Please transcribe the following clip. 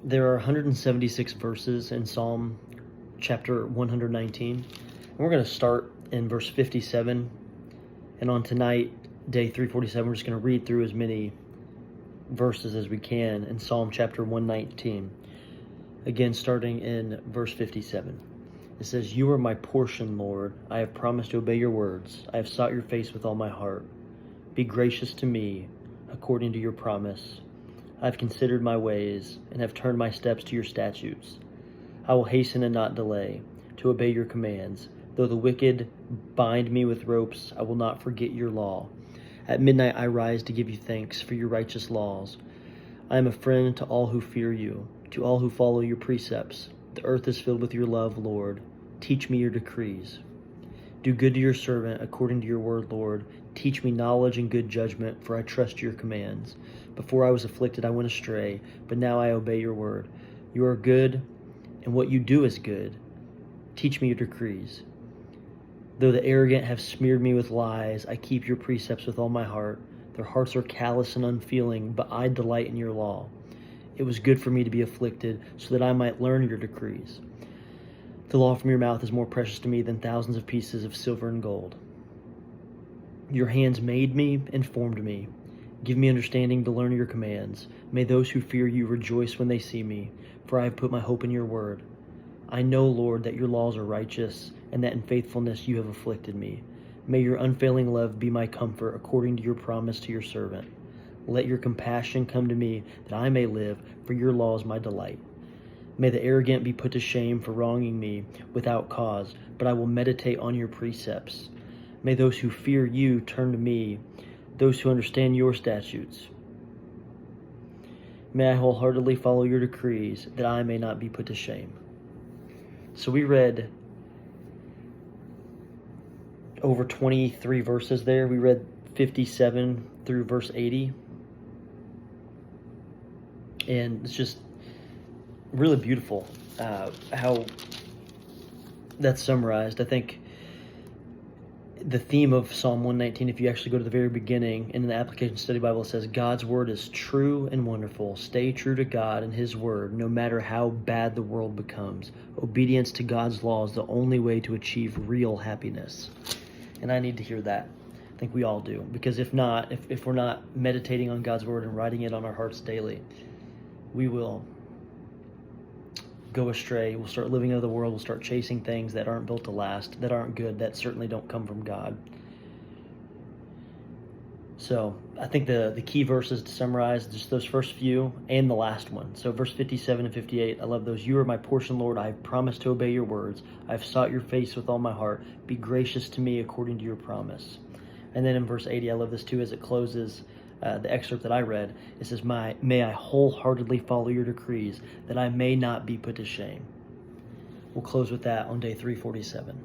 There are 176 verses in Psalm chapter 119. And we're going to start in verse 57. And on tonight, day 347, we're just going to read through as many verses as we can in Psalm chapter 119. Again, starting in verse 57. It says, "You are my portion, Lord. I have promised to obey your words. I have sought your face with all my heart. Be gracious to me according to your promise. I have considered my ways and have turned my steps to your statutes. I will hasten and not delay to obey your commands. Though the wicked bind me with ropes, I will not forget your law. At midnight I rise to give you thanks for your righteous laws. I am a friend to all who fear you, to all who follow your precepts. The earth is filled with your love, Lord. Teach me your decrees. Do good to your servant according to your word, Lord. Teach me knowledge and good judgment, for I trust your commands. Before I was afflicted, I went astray, but now I obey your word. You are good, and what you do is good. Teach me your decrees. Though the arrogant have smeared me with lies, I keep your precepts with all my heart. Their hearts are callous and unfeeling, but I delight in your law. It was good for me to be afflicted, so that I might learn your decrees. The law from your mouth is more precious to me than thousands of pieces of silver and gold. Your hands made me and formed me. Give me understanding to learn your commands. May those who fear you rejoice when they see me, for I have put my hope in your word. I know, Lord, that your laws are righteous, and that in faithfulness you have afflicted me. May your unfailing love be my comfort according to your promise to your servant. Let your compassion come to me, that I may live, for your law is my delight. May the arrogant be put to shame for wronging me without cause, but I will meditate on your precepts. May those who fear you turn to me, those who understand your statutes. May I wholeheartedly follow your decrees, that I may not be put to shame." So we read over 23 verses there. We read 57 through verse 80. And it's just really beautiful how that's summarized. I think the theme of Psalm 119, if you actually go to the very beginning in the Application Study Bible, it says, "God's word is true and wonderful. Stay true to God and his word, no matter how bad the world becomes. Obedience to God's law is the only way to achieve real happiness." And I need to hear that. I think we all do. Because if not, if we're not meditating on God's word and writing it on our hearts daily, we will go astray. We'll start living in the world. We'll start chasing things that aren't built to last, that aren't good, that certainly don't come from God. So I think the key verses to summarize, just those first few and the last one. So verse 57 and 58, I love those. "You are my portion, Lord. I have promised to obey your words. I have sought your face with all my heart. Be gracious to me according to your promise." And then in verse 80, I love this too as it closes the excerpt that I read. It says, "May I wholeheartedly follow your decrees, that I may not be put to shame." We'll close with that on day 347.